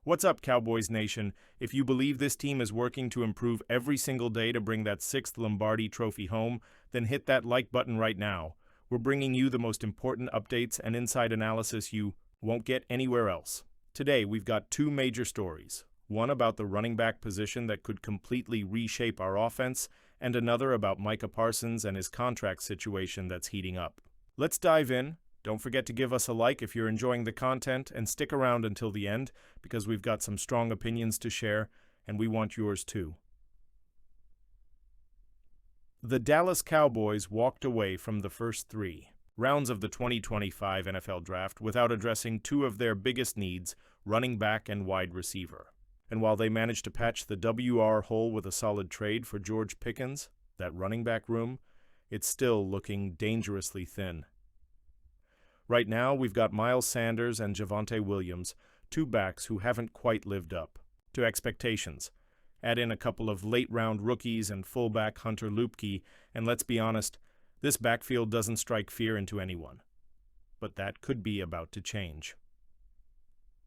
What's up, Cowboys Nation? If you believe this team is working to improve every single day to bring that sixth Lombardi trophy home, then hit that like button right now. We're bringing you the most important updates and inside analysis you won't get anywhere else. Today, we've got two major stories. One about the running back position that could completely reshape our offense, and another about Micah Parsons and his contract situation that's heating up. Let's dive in. Don't forget to give us a like if you're enjoying the content, and stick around until the end because we've got some strong opinions to share, and we want yours too. The Dallas Cowboys walked away from the first 3 rounds of the 2025 NFL Draft without addressing two of their biggest needs, running back and wide receiver. And while they managed to patch the WR hole with a solid trade for George Pickens, that running back room, it's still looking dangerously thin. Right now, we've got Miles Sanders and Javonte Williams, two backs who haven't quite lived up to expectations. Add in a couple of late-round rookies and fullback Hunter Luepke, and let's be honest, this backfield doesn't strike fear into anyone. But that could be about to change.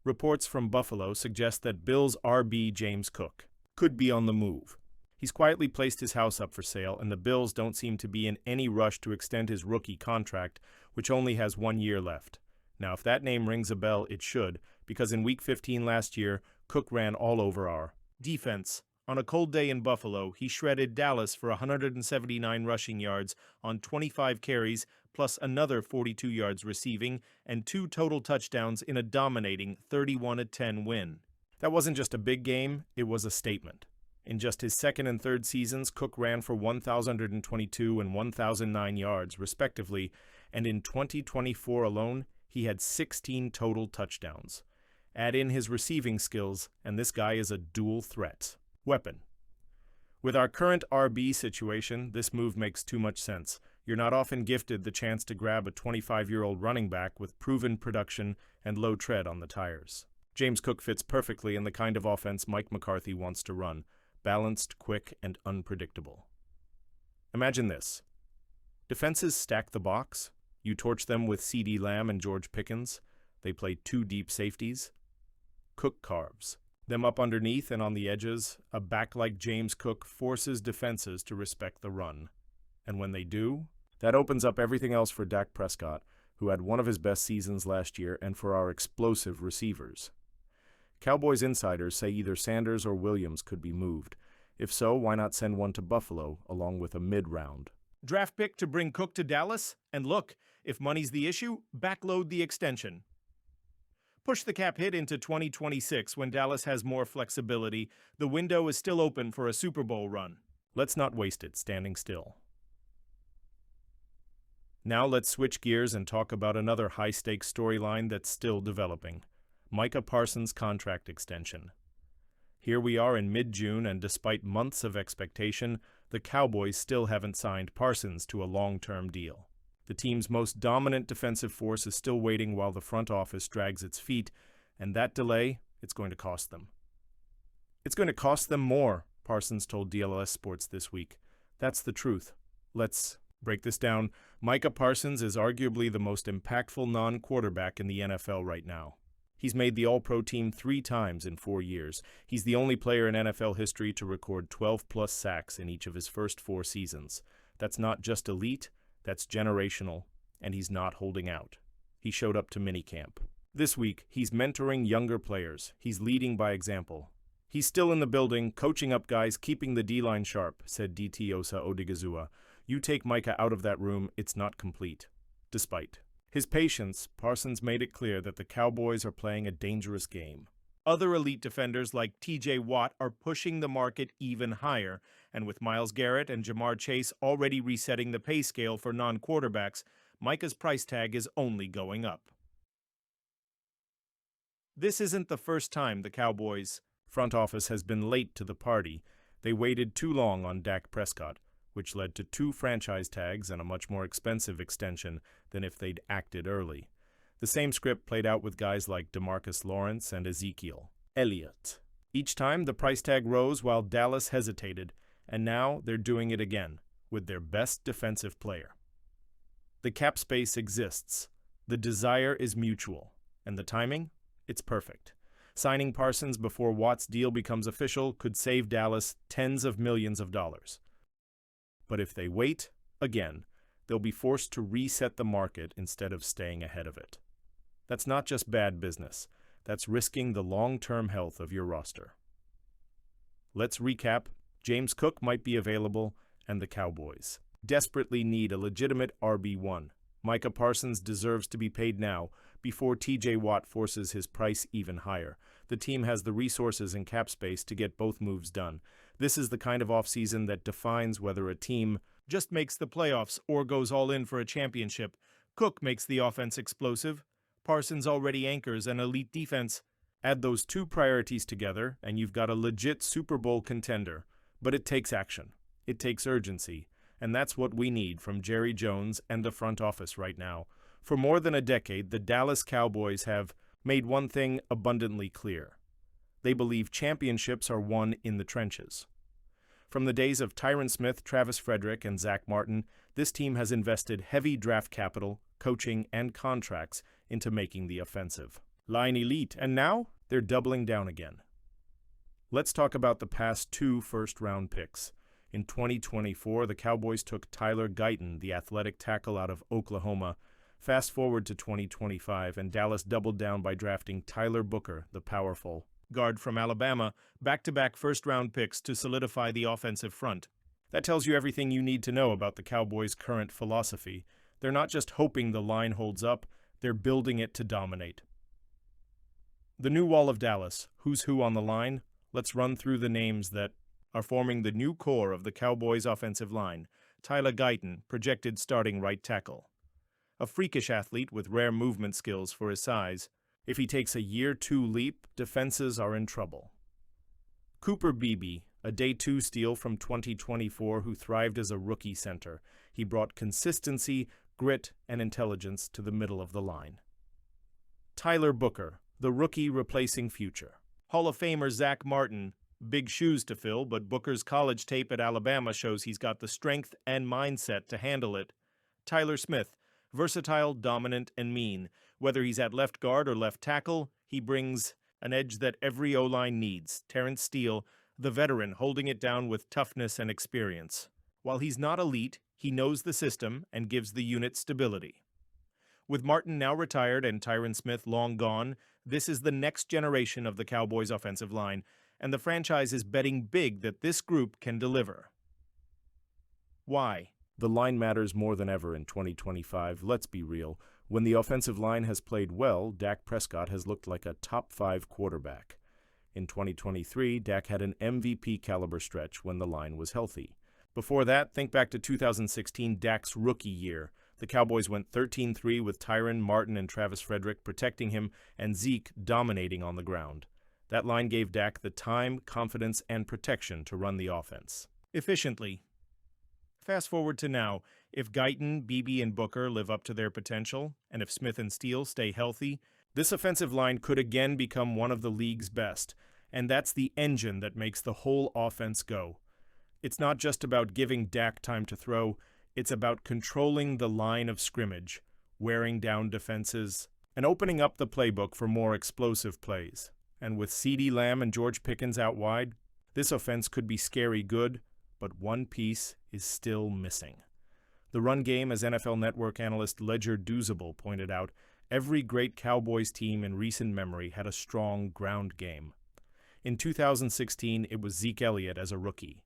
Reports from Buffalo suggest that Bills RB James Cook could be on the move. He's quietly placed his house up for sale, and the Bills don't seem to be in any rush to extend his rookie contract, which only has 1 year left. Now, if that name rings a bell, it should, because in Week 15 last year, Cook ran all over our defense. On a cold day in Buffalo, he shredded Dallas for 179 rushing yards on 25 carries, plus another 42 yards receiving, and 2 total touchdowns in a dominating 31-10 win. That wasn't just a big game, it was a statement. In just his second and third seasons, Cook ran for 1,022 and 1,009 yards, respectively, and in 2024 alone, he had 16 total touchdowns. Add in his receiving skills, and this guy is a dual threat weapon. With our current RB situation, this move makes too much sense. You're not often gifted the chance to grab a 25-year-old running back with proven production and low tread on the tires. James Cook fits perfectly in the kind of offense Mike McCarthy wants to run. Balanced, quick, and unpredictable. Imagine this. Defenses stack the box. You torch them with CeeDee Lamb and George Pickens. They play 2 deep safeties. Cook carves them up underneath and on the edges. A back like James Cook forces defenses to respect the run. And when they do, that opens up everything else for Dak Prescott, who had one of his best seasons last year, and for our explosive receivers. Cowboys insiders say either Sanders or Williams could be moved. If so, why not send one to Buffalo along with a mid-round draft pick to bring Cook to Dallas? And look, if money's the issue, backload the extension. Push the cap hit into 2026 when Dallas has more flexibility. The window is still open for a Super Bowl run. Let's not waste it standing still. Now let's switch gears and talk about another high-stakes storyline that's still developing. Micah Parsons' contract extension. Here we are in mid-June, and despite months of expectation, the Cowboys still haven't signed Parsons to a long-term deal. The team's most dominant defensive force is still waiting while the front office drags its feet, and that delay, it's going to cost them. It's going to cost them more, Parsons told DLS Sports this week. That's the truth. Let's break this down. Micah Parsons is arguably the most impactful non-quarterback in the NFL right now. He's made the All-Pro team 3 times in 4 years. He's the only player in NFL history to record 12-plus sacks in each of his first 4 seasons. That's not just elite, that's generational, and he's not holding out. He showed up to minicamp. This week, he's mentoring younger players. He's leading by example. He's still in the building, coaching up guys, keeping the D-line sharp, said DT Osa Odigizua. You take Micah out of that room, it's not complete. Despite his patience, Parsons made it clear that the Cowboys are playing a dangerous game. Other elite defenders like TJ Watt are pushing the market even higher, and with Myles Garrett and Jamar Chase already resetting the pay scale for non-quarterbacks, Micah's price tag is only going up. This isn't the first time the Cowboys' front office has been late to the party. They waited too long on Dak Prescott, which led to 2 franchise tags and a much more expensive extension than if they'd acted early. The same script played out with guys like DeMarcus Lawrence and Ezekiel Elliott. Each time, the price tag rose while Dallas hesitated, and now they're doing it again with their best defensive player. The cap space exists, the desire is mutual, and the timing? It's perfect. Signing Parsons before Watt's deal becomes official could save Dallas tens of millions of dollars. But if they wait, again, they'll be forced to reset the market instead of staying ahead of it. That's not just bad business. That's risking the long-term health of your roster. Let's recap. James Cook might be available, and the Cowboys desperately need a legitimate RB1. Micah Parsons deserves to be paid now, before TJ Watt forces his price even higher. The team has the resources and cap space to get both moves done. This is the kind of offseason that defines whether a team just makes the playoffs or goes all in for a championship. Cook makes the offense explosive. Parsons already anchors an elite defense. Add those two priorities together, and you've got a legit Super Bowl contender. But it takes action. It takes urgency. And that's what we need from Jerry Jones and the front office right now. For more than a decade, the Dallas Cowboys have made one thing abundantly clear. They believe championships are won in the trenches. From the days of Tyron Smith, Travis Frederick, and Zach Martin, this team has invested heavy draft capital, coaching, and contracts into making the offensive line elite, and now they're doubling down again. Let's talk about the past two first-round picks. In 2024, the Cowboys took Tyler Guyton, the athletic tackle out of Oklahoma. Fast forward to 2025, and Dallas doubled down by drafting Tyler Booker, the powerful guard from Alabama, back-to-back first-round picks to solidify the offensive front. That tells you everything you need to know about the Cowboys' current philosophy. They're not just hoping the line holds up, they're building it to dominate. The new wall of Dallas, who's who on the line? Let's run through the names that are forming the new core of the Cowboys' offensive line. Tyler Guyton, projected starting right tackle. A freakish athlete with rare movement skills for his size. If he takes a year two leap, defenses are in trouble. Cooper Beebe, a day two steal from 2024 who thrived as a rookie center. He brought consistency, grit, and intelligence to the middle of the line. Tyler Booker, the rookie replacing future. Hall of Famer Zach Martin, big shoes to fill, but Booker's college tape at Alabama shows he's got the strength and mindset to handle it. Tyler Smith, versatile, dominant, and mean. Whether he's at left guard or left tackle, he brings an edge that every O-line needs. Terrence Steele, the veteran, holding it down with toughness and experience. While he's not elite, he knows the system and gives the unit stability. With Martin now retired and Tyron Smith long gone, this is the next generation of the Cowboys' offensive line, and the franchise is betting big that this group can deliver. Why? The line matters more than ever in 2025, let's be real. When the offensive line has played well, Dak Prescott has looked like a top-5 quarterback. In 2023, Dak had an MVP-caliber stretch when the line was healthy. Before that, think back to 2016, Dak's rookie year. The Cowboys went 13-3 with Tyron, Martin, and Travis Frederick protecting him, and Zeke dominating on the ground. That line gave Dak the time, confidence, and protection to run the offense efficiently. Fast forward to now. If Guyton, Beebe, and Booker live up to their potential, and if Smith and Steele stay healthy, this offensive line could again become one of the league's best, and that's the engine that makes the whole offense go. It's not just about giving Dak time to throw, it's about controlling the line of scrimmage, wearing down defenses, and opening up the playbook for more explosive plays. And with CeeDee Lamb and George Pickens out wide, this offense could be scary good, but one piece is still missing. The run game, as NFL Network analyst Ledger Douzable pointed out, every great Cowboys team in recent memory had a strong ground game. In 2016, it was Zeke Elliott as a rookie.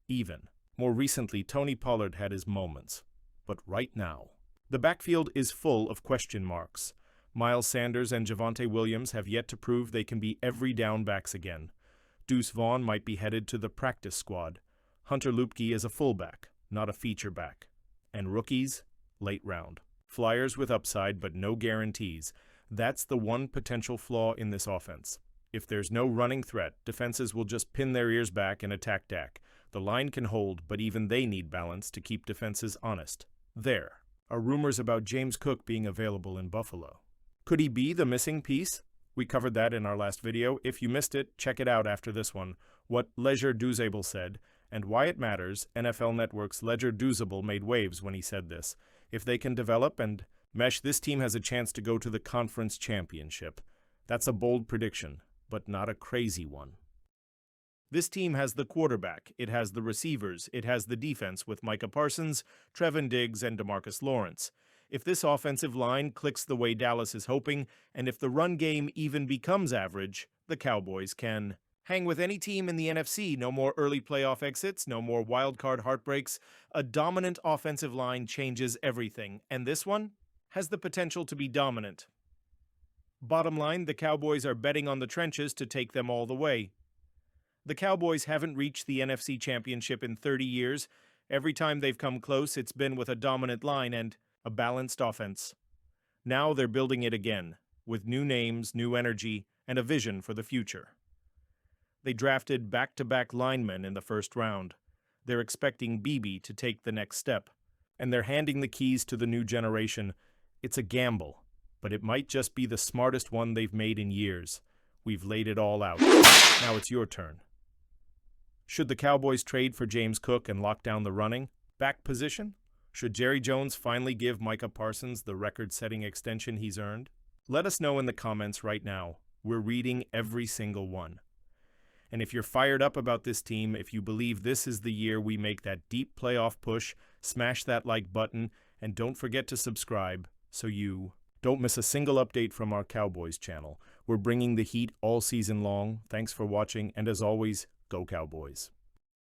Even. More recently, Tony Pollard had his moments. But right now, the backfield is full of question marks. Miles Sanders and Javonte Williams have yet to prove they can be every down backs again. Deuce Vaughn might be headed to the practice squad. Hunter Luepke is a fullback, not a feature back. And rookies, late round. Flyers with upside but no guarantees. That's the one potential flaw in this offense. If there's no running threat, defenses will just pin their ears back and attack Dak. The line can hold, but even they need balance to keep defenses honest. There are rumors about James Cook being available in Buffalo. Could he be the missing piece? We covered that in our last video. If you missed it, check it out after this one. What Ledger Douzable said, and why it matters. NFL Network's Ledger Douzable made waves when he said this. If they can develop and mesh, this team has a chance to go to the conference championship. That's a bold prediction. but not a crazy one. This team has the quarterback, it has the receivers, it has the defense with Micah Parsons, Trevon Diggs, and DeMarcus Lawrence. If this offensive line clicks the way Dallas is hoping, and if the run game even becomes average, the Cowboys can hang with any team in the NFC. No more early playoff exits, no more wildcard heartbreaks. A dominant offensive line changes everything, and this one has the potential to be dominant. Bottom line, the Cowboys are betting on the trenches to take them all the way. The Cowboys haven't reached the NFC Championship in 30 years. Every time they've come close, it's been with a dominant line and a balanced offense. Now they're building it again, with new names, new energy, and a vision for the future. They drafted back-to-back linemen in the first round. They're expecting BB to take the next step, and they're handing the keys to the new generation. It's a gamble, but it might just be the smartest one they've made in years. We've laid it all out. Now it's your turn. Should the Cowboys trade for James Cook and lock down the running back position? Should Jerry Jones finally give Micah Parsons the record-setting extension he's earned? Let us know in the comments right now. We're reading every single one. And if you're fired up about this team, if you believe this is the year we make that deep playoff push, smash that like button, and don't forget to subscribe so you don't miss a single update from our Cowboys channel. We're bringing the heat all season long. Thanks for watching, and as always, go Cowboys.